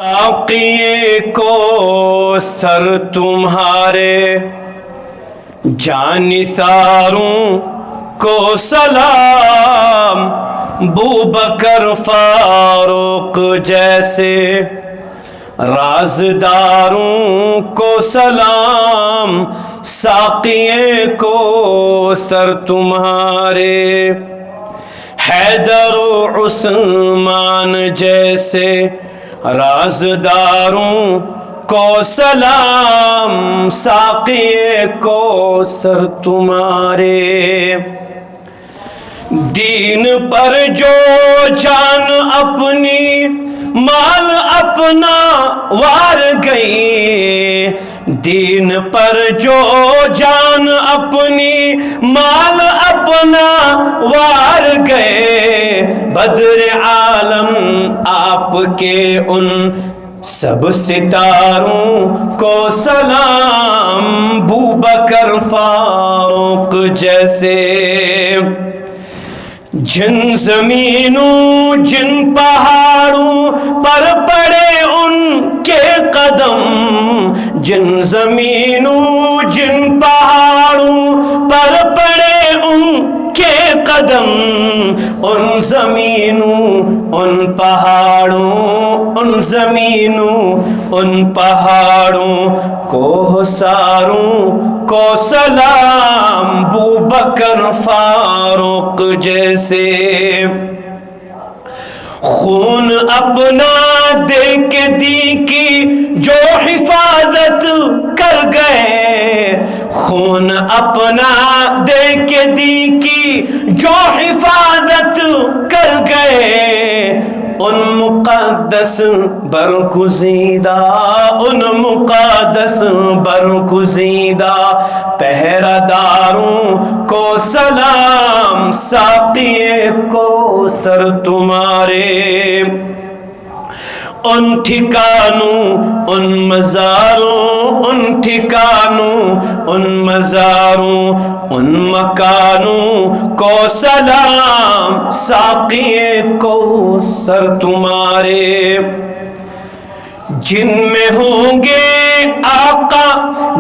ساقیے کو سر تمہارے جانثاروں کو سلام، بوبکر فاروق جیسے رازداروں کو سلام، ساقیے کو سر تمہارے حیدر و عثمان جیسے رازداروں کو سلام، ساقیے کو سر تمہارے دین پر جو جان اپنی مال اپنا وار گئی، دین پر جو جان اپنی مال اپنا وار گئے، بدر عالم آپ کے ان سب ستاروں کو سلام، بوبکر فاروق جیسے جن زمینوں جن پہاڑوں پر پڑے ان کے قدم، جن زمینوں جن پہاڑوں پر پڑے ان کے قدم، ان زمینوں ان پہاڑوں، ان زمینوں ان پہاڑوں کو ساروں کو سلام، بوبکر فاروق جیسے خون اپنا دے کے دی کی جو حفاظت کر گئے، خون اپنا دے کے دی کی جو حفاظت کر گئے، ان مقدس برگزیدہ، ان مقدس برگزیدہ پہرہ داروں کو سلام، ساقیے کو سر تمہارے ان ٹھکانوں ان مزاروں، ان ٹھکانوں ان مزاروں ان مکانوں کو سلام، ساقیے کو سر تمہارے جن میں ہوں گے آقا،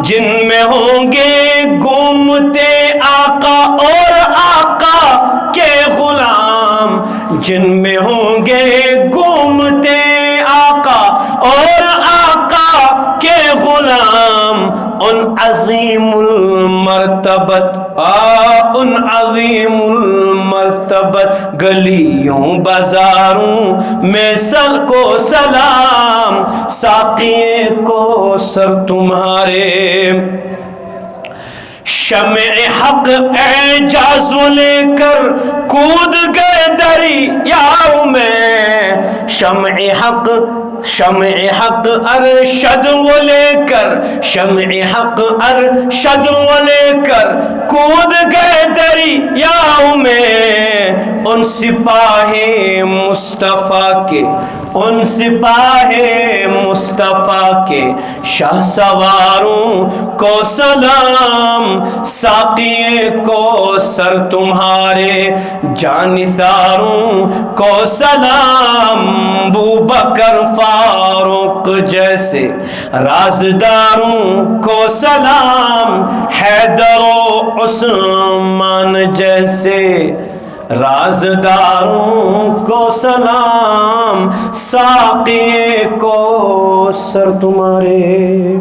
جن میں ہوں گے گھومتے آقا اور آقا کے غلام، جن میں ہوں گے گھومتے آقا اور آقا کے غلام، ان عظیم المرتبت ان عظیم المرتبت گلیوں بازاروں میں سل کو سلام، ساقیے کو سر تمہارے شمع حق اعجاز لے کر کود گئے دریاؤں میں، شمع حق ارشد وہ لے کر، شمع حق ارشد وہ لے کر کود گئے دریاؤں میں، ان سپاہ مصطفیٰ کے، ان سپاہ مصطفیٰ کے شاہ سواروں کو سلام، ساقیے کو سر تمہارے جانثاروں کو سلام، بوبکر فاروق جیسے رازداروں کو سلام، حیدر و عثمان جیسے رازداروں کو سلام، ساقیے کو سر تمہارے